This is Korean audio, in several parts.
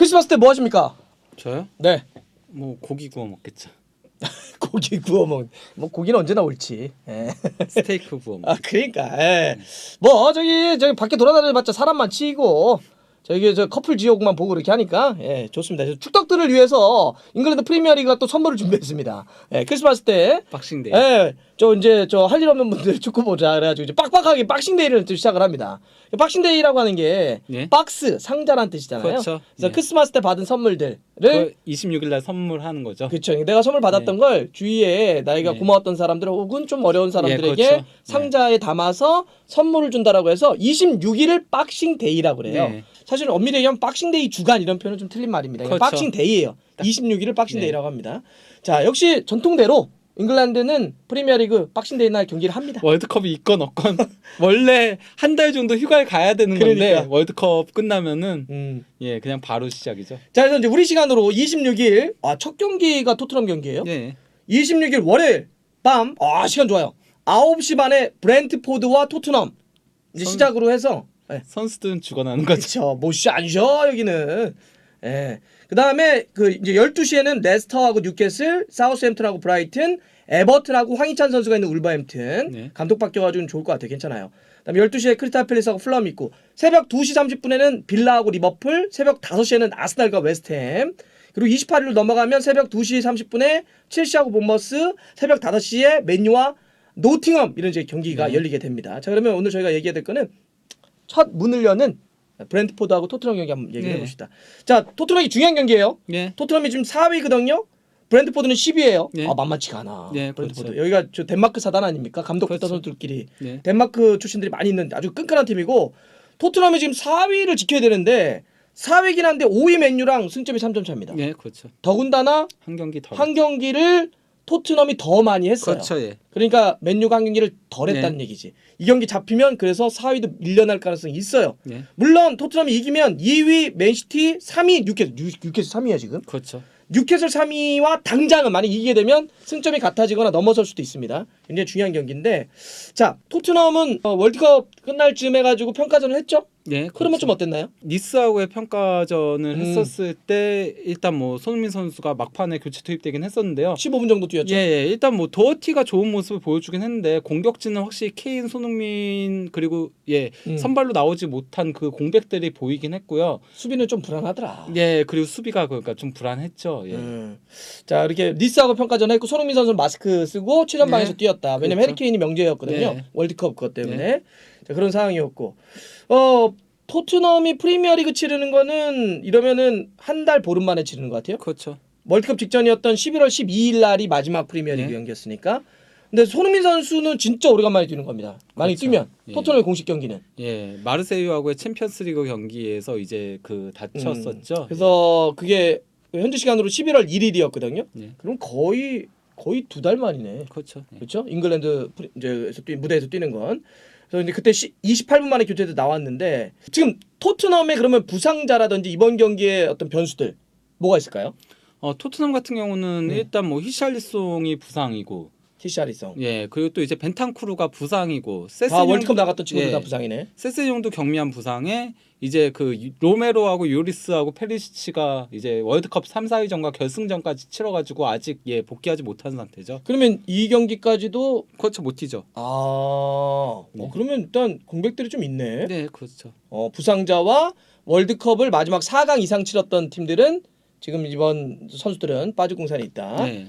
크리스마스 때 뭐 하십니까? 저요? 네. 뭐 고기 구워 먹겠죠. 고기 구워 뭐 고기는 언제나 옳지. 예. 스테이크 구워 먹. 아 그러니까 예. 뭐 저기 밖에 돌아다녀봤자 사람만 치이고 저기 저 커플 지옥만 보고 그렇게 하니까 예 좋습니다. 축덕들을 위해서 잉글랜드 프리미어리그가 또 선물을 준비했습니다. 예 크리스마스 때 박싱데이. 예, 이제 할 일 없는 분들 축구 보자 그래가지고 이제 빡빡하게 박싱데이를 또 시작을 합니다. 박싱데이라고 하는 게 예? 박스 상자란 뜻이잖아요. 그렇죠. 그래서 예. 크리스마스 때 받은 선물들을 그 26일 날 선물하는 거죠. 그렇죠. 내가 선물 받았던 걸 주위에 나이가 네. 고마웠던 사람들 혹은 좀 어려운 사람들에게 예, 그렇죠. 상자에 담아서 선물을 준다라고 해서 26일을 박싱데이라고 그래요. 네. 사실 엄밀히 얘기하면 박싱데이 주간 이런 표현은 좀 틀린 말입니다. 그냥 그렇죠. 박싱데이예요. 26일을 박싱데이라고 합니다. 자, 역시 전통대로 잉글랜드는 프리미어리그 박싱데이 날 경기를 합니다. 월드컵이 있건 없건 원래 한 달 정도 휴가에 가야 되는 그러니까. 건데 월드컵 끝나면은 예 그냥 바로 시작이죠. 자, 그래서 이제 우리 시간으로 26일 첫 경기가 토트넘 경기예요. 예. 26일 월요일 밤 시간 좋아요. 9시 반에 브렌트포드와 토트넘 이제 시작으로 해서 선수들은 죽어나는 거죠. 그렇죠. 못 쉬어 안 쉬어 여기는. 예. 그다음에 이제 12시에는 레스터하고 뉴캐슬, 사우스햄튼하고 브라이튼, 에버튼하고 황희찬 선수가 있는 울버햄튼. 네. 감독 바뀌어 가지고 좋을 것 같아요. 괜찮아요. 그다음에 12시에 크리스탈 팰리스하고 플럼 있고 새벽 2시 30분에는 빌라하고 리버풀, 새벽 5시에는 아스날과 웨스트햄. 그리고 28일로 넘어가면 새벽 2시 30분에 첼시하고 본머스, 새벽 5시에 맨유와 노팅엄 이런 이제 경기가 열리게 됩니다. 자, 그러면 오늘 저희가 얘기해야 될 거는 첫 문을 여는 브렌트포드하고 토트넘 경기 한번 얘기해 봅시다. 자, 토트넘이 중요한 경기예요. 예. 토트넘이 지금 4위거든요. 브렌트포드는 10위예요. 예. 만만치가 않아. 예, 브렌트포드. 그렇죠. 여기가 저 덴마크 사단 아닙니까? 감독부터 그렇죠. 선수들끼리. 예. 덴마크 출신들이 많이 있는 아주 끈끈한 팀이고 토트넘이 지금 4위를 지켜야 되는데 4위긴 한데 5위 맨유랑 승점이 3점 차입니다. 예, 그렇죠. 더군다나 한 경기 더. 한 경기를 토트넘이 더 많이 했어요. 그렇죠. 예. 그러니까 맨유가 한 경기를 덜 했다는 얘기지. 이 경기 잡히면 그래서 4위도 밀려날 가능성이 있어요. 예. 물론 토트넘이 이기면 2위 맨시티, 3위 뉴캐슬 3위야 지금. 그렇죠. 뉴캐슬 3위와 당장은 만약 이기게 되면 승점이 같아지거나 넘어설 수도 있습니다. 굉장히 중요한 경기인데 자 토트넘은 월드컵 끝날 쯤 해가지고 평가전을 했죠. 예. 흐름은 좀 어땠나요? 니스하고의 평가전을 했었을 때 일단 뭐 손흥민 선수가 막판에 교체 투입되긴 했었는데요. 15분 정도 뛰었죠. 예, 일단 뭐 도어티가 좋은 모습을 보여주긴 했는데 공격진은 확실히 케인, 손흥민 그리고 선발로 나오지 못한 그 공백들이 보이긴 했고요. 수비는 좀 불안하더라. 예, 그리고 수비가 그러니까 좀 불안했죠. 예. 자 이렇게 니스하고 평가전 했고 손흥민 선수는 마스크 쓰고 최전방에서 네. 뛰었다. 왜냐면 그렇죠. 해리케인이 명제였거든요. 네. 월드컵 그것 때문에. 자, 그런 상황이었고 토트넘이 프리미어리그 치르는 거는 이러면은 한 달 보름 만에 치르는 것 같아요. 그렇죠. 월드컵 직전이었던 11월 12일 날이 마지막 프리미어리그 경기였으니까. 근데 손흥민 선수는 진짜 오래간만에 뛰는 겁니다. 만약에 그렇죠. 뛰면 예. 토트넘의 공식 경기는. 예, 마르세유하고의 챔피언스리그 경기에서 이제 그 다쳤었죠. 그래서 그게 현지 시간으로 11월 1일이었거든요. 예. 그럼 거의 2달 만이네. 그렇죠. 예. 그렇죠? 잉글랜드 무대에서 뛰는 건. 그래서 이제 그때 28분 만에 교체돼 나왔는데 지금 토트넘의 그러면 부상자라든지 이번 경기에 어떤 변수들 뭐가 있을까요? 토트넘 같은 경우는 일단 뭐 히샬리송이 부상이고 티샤리송. 예, 그리고 또 이제 벤탄쿠르가 부상이고 월드컵 나갔던 친구들 다 부상이네. 세세용도 경미한 부상에 이제 그 로메로하고 요리스하고 페리시치가 이제 월드컵 3, 4위전과 결승전까지 치러가지고 아직 복귀하지 못한 상태죠. 그러면 이 경기까지도 그렇죠, 못 뛰죠. 그러면 일단 공백들이 좀 있네. 네, 그렇죠. 부상자와 월드컵을 마지막 4강 이상 치렀던 팀들은 지금 이번 선수들은 빠질 공산이 있다. 네.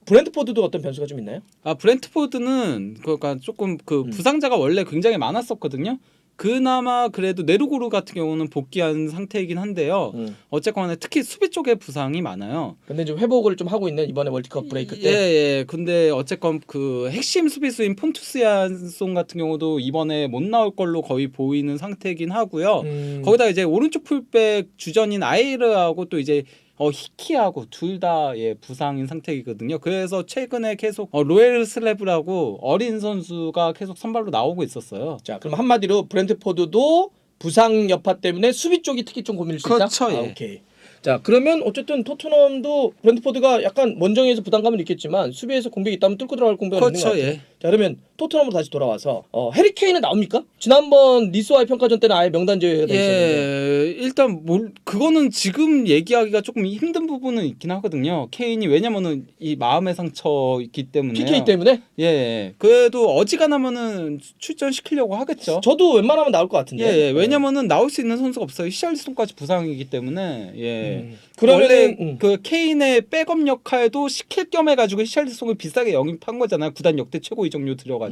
브렌트포드도 어떤 변수가 좀 있나요? 브렌트포드는 그러니까 조금 그 부상자가 원래 굉장히 많았었거든요. 그나마 그래도 네르고르 같은 경우는 복귀한 상태이긴 한데요. 어쨌거나 특히 수비 쪽에 부상이 많아요. 근데 이제 회복을 좀 하고 있는 이번에 월드컵 브레이크 때. 예. 근데 어쨌건 그 핵심 수비수인 폰투스얀송 같은 경우도 이번에 못 나올 걸로 거의 보이는 상태이긴 하고요. 거기다 이제 오른쪽 풀백 주전인 아이르하고 또 이제 히키하고 둘 다 부상인 상태이거든요. 그래서 최근에 계속 로엘 슬래브라고 어린 선수가 계속 선발로 나오고 있었어요. 자, 그럼 한마디로 브렌트포드도 부상 여파 때문에 수비 쪽이 특히 좀 고민일 수 있다. 그렇죠. 예. 오케이. 자, 그러면 어쨌든 토트넘도 브렌트포드가 약간 원정에서 부담감은 있겠지만 수비에서 공백이 있다면 뚫고 들어갈 공백은 있는 것 그렇죠. 같아요. 예. 자 그러면 토트넘으로 다시 돌아와서 해리 케인은 나옵니까? 지난번 니스와의 평가전 때는 아예 명단 제외가 돼 있었는데. 예, 일단 그거는 지금 얘기하기가 조금 힘든 부분은 있긴 하거든요. 케인이 왜냐면은 이 마음의 상처 있기 때문에. PK 때문에? 예. 그래도 어지간하면은 출전시키려고 하겠죠. 저도 웬만하면 나올 것 같은데. 예, 왜냐면은 나올 수 있는 선수가 없어요. 히샬리송까지 부상이기 때문에. 예. 그러면은 원래 그 케인의 백업 역할도 시킬 겸 해가지고 히샬리송을 비싸게 영입한 거잖아요. 구단 역대 최고 이적료 들여가지고.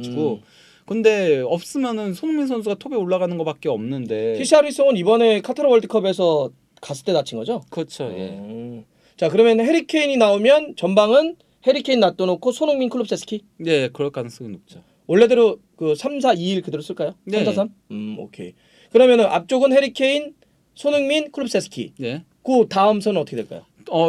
근데 없으면은 손흥민 선수가 톱에 올라가는 것밖에 없는데. 히샬리송은 이번에 카타르 월드컵에서 갔을 때 다친 거죠? 그렇죠. 예. 자 그러면 해리 케인이 나오면 전방은 해리 케인 놔둬놓고 손흥민 클롭세스키? 네, 그럴 가능성이 높죠. 원래대로 그 3-4-2-1 그대로 쓸까요? 네. 3-4-3? 오케이. 그러면은 앞쪽은 해리 케인, 손흥민, 클롭세스키. 네. 그 다음 선은 어떻게 될까요?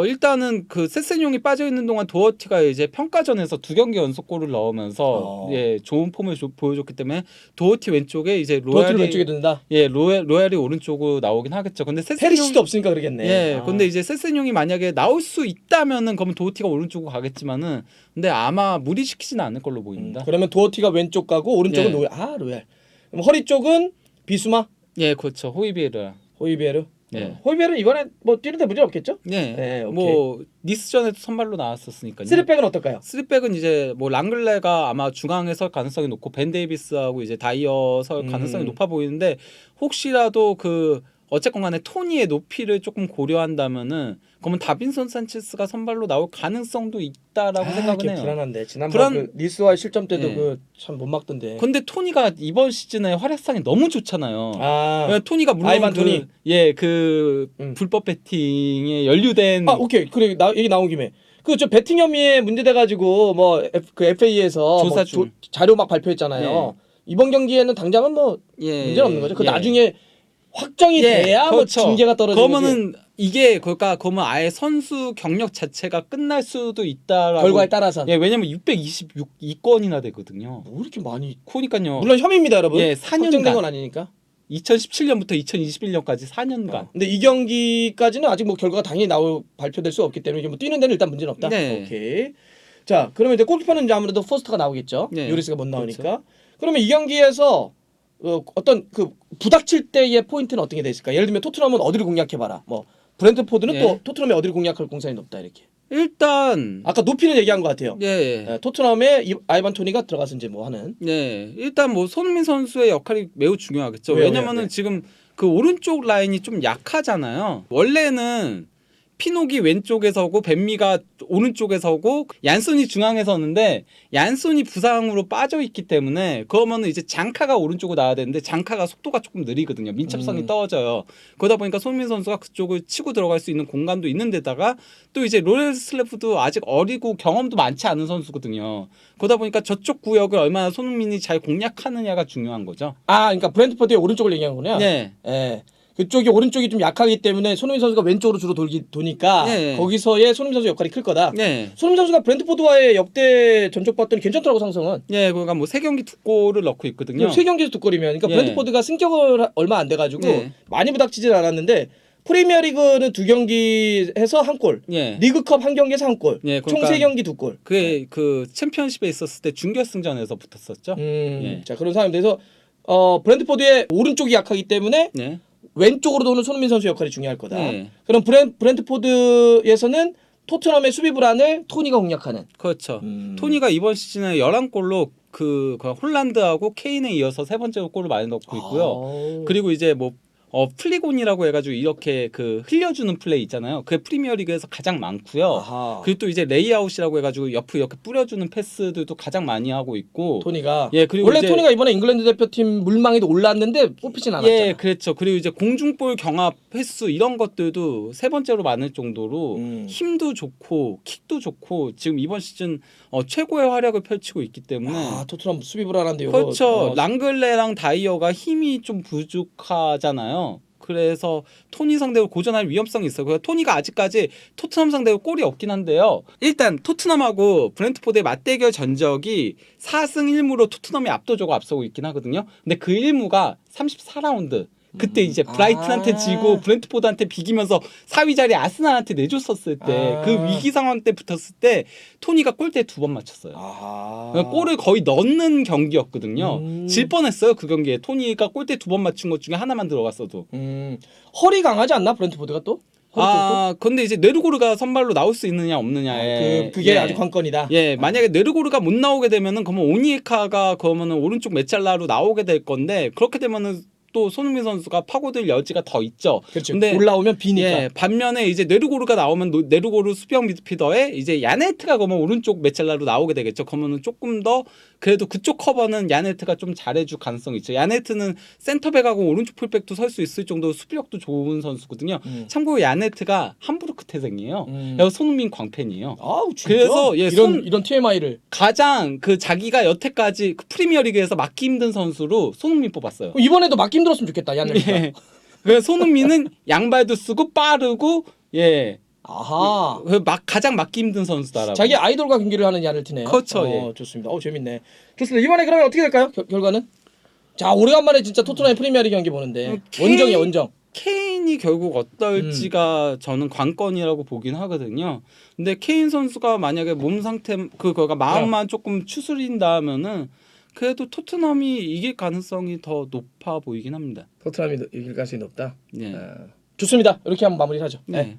일단은 그 세센용이 빠져 있는 동안 도어티가 이제 평가전에서 2경기 연속골을 넣으면서 예, 좋은 폼을 보여줬기 때문에 도어티 왼쪽에 이제 도어티를 왼쪽에 둔다. 예, 로얄이 오른쪽으로 나오긴 하겠죠. 근데 페리시도 없으니까 그러겠네. 예, 근데 이제 세센용이 만약에 나올 수 있다면은 그러면 도어티가 오른쪽으로 가겠지만은 근데 아마 무리시키지는 않을 걸로 보입니다. 그러면 도어티가 왼쪽 가고 오른쪽은 예. 로얄. 그럼 허리 쪽은 비수마? 예, 그렇죠. 호이비에르. 예. 호이비에르는 이번에 뭐 뛰는데 문제 없겠죠? 네. 네, 오케이. 뭐 니스전에도 선발로 나왔었으니까요. 3백은 어떨까요? 3백은 이제 뭐 랑글레가 아마 중앙에 설 가능성이 높고 벤 데이비스하고 이제 다이어 설 가능성이 높아 보이는데 혹시라도 그 어쨌건 간에 토니의 높이를 조금 고려한다면은 그러면 다빈손 산체스가 선발로 나올 가능성도 있다라고 생각은 해요. 불안한데 지난번 그 니스와의 실점 때도 네. 그 참 못 막던데. 근데 토니가 이번 시즌에 활약상이 너무 좋잖아요. 토니가 물론 아이반 토니. 그 불법 배팅에 연루된 오케이. 그래 얘기 나온 김에 그 저 배팅 혐의에 문제돼 가지고 뭐 그 FA에서 조사 중 자료 막 발표했잖아요. 이번 경기에는 당장은 뭐 문제는 없는 거죠. 그 나중에 확정이 돼야 그렇죠. 뭐 징계가 떨어지는 그러면은 이게 그러면 아예 선수 경력 자체가 끝날 수도 있다라고 결과에 따라서. 예, 왜냐면 626건이나 되거든요. 뭐 이렇게 많이. 그러니까요. 물론 혐의입니다, 여러분. 예, 4년간. 확정된 건 아니니까. 2017년부터 2021년까지 4년간. 근데 이 경기까지는 아직 뭐 결과가 당연히 발표될 수 없기 때문에 뭐 뛰는 데는 일단 문제는 없다. 네. 오케이. 자, 그러면 이제 골키퍼는 이제 아무래도 포스터가 나오겠죠. 네. 요리스가 못 나오니까. 그렇죠. 그러면 이 경기에서 어떤 그 부닥칠 때의 포인트는 어떤 게 돼 있을까? 예를 들면 토트넘은 어디를 공략해 봐라. 뭐 브랜트포드는 예. 또 토트넘이 어디를 공략할 공산이 높다 이렇게. 일단 아까 높이는 얘기한 것 같아요. 예. 토트넘에 아이반 토니가 들어가서 이제 뭐 하는. 네, 일단 뭐 손흥민 선수의 역할이 매우 중요하겠죠. 왜요? 왜냐면은 네. 지금 그 오른쪽 라인이 좀 약하잖아요. 원래는 피녹이 왼쪽에 서고 벤미가 오른쪽에 서고 얀손이 중앙에 서는데 얀손이 부상으로 빠져 있기 때문에 그러면은 이제 장카가 오른쪽으로 나와야 되는데 장카가 속도가 조금 느리거든요. 민첩성이 떨어져요. 그러다 보니까 손흥민 선수가 그쪽을 치고 들어갈 수 있는 공간도 있는 데다가 또 이제 로렌스 슬래프도 아직 어리고 경험도 많지 않은 선수거든요. 그러다 보니까 저쪽 구역을 얼마나 손흥민이 잘 공략하느냐가 중요한 거죠. 그러니까 브랜트포드의 오른쪽을 얘기한 거네요. 네. 예. 그쪽이 오른쪽이 좀 약하기 때문에 손흥민 선수가 왼쪽으로 주로 도니까 네. 거기서의 손흥민 선수 역할이 클 거다. 네. 손흥민 선수가 브랜트포드와의 역대 전적 봤더니 괜찮더라고 상성은. 예, 그러니까 뭐 3경기 2골을 넣고 있거든요. 3경기에서 2골이면 그러니까 예. 브랜트포드가 승격을 얼마 안 돼가지고 예. 많이 부닥치진 않았는데 프리미어리그는 2경기 해서 1골, 예. 리그컵 1경기에서 1골, 예, 총 그러니까 3경기 2골. 그게 그 챔피언십에 있었을 때 준결승전에서 붙었었죠. 예. 자 그런 상황이 돼서 브랜트포드의 오른쪽이 약하기 때문에 네. 왼쪽으로 도는 손흥민 선수 역할이 중요할 거다. 네. 그럼 브랜트포드에서는 토트넘의 수비 불안을 토니가 공략하는. 그렇죠. 토니가 이번 시즌에 11골로 그 홀란드하고 케인에 이어서 3번째로 골을 많이 넣고 있고요. 그리고 이제 뭐 플리곤이라고 해가지고 이렇게 그 흘려주는 플레이 있잖아요. 그게 프리미어리그에서 가장 많고요. 아하. 그리고 또 이제 레이아웃이라고 해가지고 옆으로 이렇게 뿌려주는 패스들도 가장 많이 하고 있고. 토니가. 예, 그리고 원래 이제 토니가 이번에 잉글랜드 대표팀 물망에도 올랐는데 뽑히진 않았잖아. 예, 그렇죠. 그리고 이제 공중볼 경합 횟수 이런 것들도 3번째로 많을 정도로 힘도 좋고 킥도 좋고 지금 이번 시즌 최고의 활약을 펼치고 있기 때문에 토트넘 수비 불안한데 이거. 그렇죠. 랑글레랑 다이어가 힘이 좀 부족하잖아요. 그래서 토니 상대로 고전할 위험성이 있어요. 그래서 토니가 아직까지 토트넘 상대로 골이 없긴 한데요. 일단 토트넘하고 브랜트포드의 맞대결 전적이 4승 1무로 토트넘이 압도적으로 앞서고 있긴 하거든요. 근데 그 1무가 34라운드 그때 이제 브라이튼한테 지고 브렌트포드한테 비기면서 4위 자리 아스날한테 내줬었을 때 그 위기 상황 때 붙었을 때 토니가 골대 2번 맞췄어요. 골을 거의 넣는 경기였거든요. 질 뻔했어요. 그 경기에 토니가 골대 2번 맞춘 것 중에 하나만 들어갔어도. 허리 강하지 않나 브렌트포드가 또? 근데 이제 네르고르가 선발로 나올 수 있느냐 없느냐에 그게 예. 아주 관건이다. 예, 만약에 네르고르가 못 나오게 되면은 그러면 오니에카가 그러면은 오른쪽 메찰라로 나오게 될 건데 그렇게 되면은 또 손흥민 선수가 파고들 여지가 더 있죠. 그렇죠. 근데 올라오면 비니까. 예, 반면에 이제 네르고르가 나오면 네르고르 수비형 미드필더에 이제 야네트가 그러면 오른쪽 메찰라로 나오게 되겠죠. 그러면은 조금 더 그래도 그쪽 커버는 야네트가 좀 잘해줄 가능성이 있죠. 야네트는 센터백하고 오른쪽 풀백도 설 수 있을 정도로 수비력도 좋은 선수거든요. 참고로 야네트가 함부르크 태생이에요. 그래서 손흥민 광팬이에요. 아우 진짜. 그래서 예, 이런 TMI를 가장 그 자기가 여태까지 그 프리미어리그에서 막기 힘든 선수로 손흥민 뽑았어요. 이번에도 막기 힘들었으면 좋겠다. 야네트가. 예. 그래서 손흥민은 양발도 쓰고 빠르고 예. 아하. 가장 막기 힘든 선수다라고. 자기 아이돌과 경기를 하는 야네트네요. 그렇죠, 예. 좋습니다. 재밌네. 좋습니다. 이번에 그러면 어떻게 될까요? 결과는? 자, 오래간만에 진짜 토트넘의 프리미어리그 경기 보는데 원정이야, 원정. 케인이 결국 어떨지가 저는 관건이라고 보긴 하거든요. 근데 케인 선수가 만약에 몸 상태 그거가 마음만 조금 추스린다면은 그래도 토트넘이 이길 가능성이 더 높아 보이긴 합니다. 토트넘이 이길 가능성이 높다. 네. 좋습니다. 이렇게 한번 마무리하죠. 네.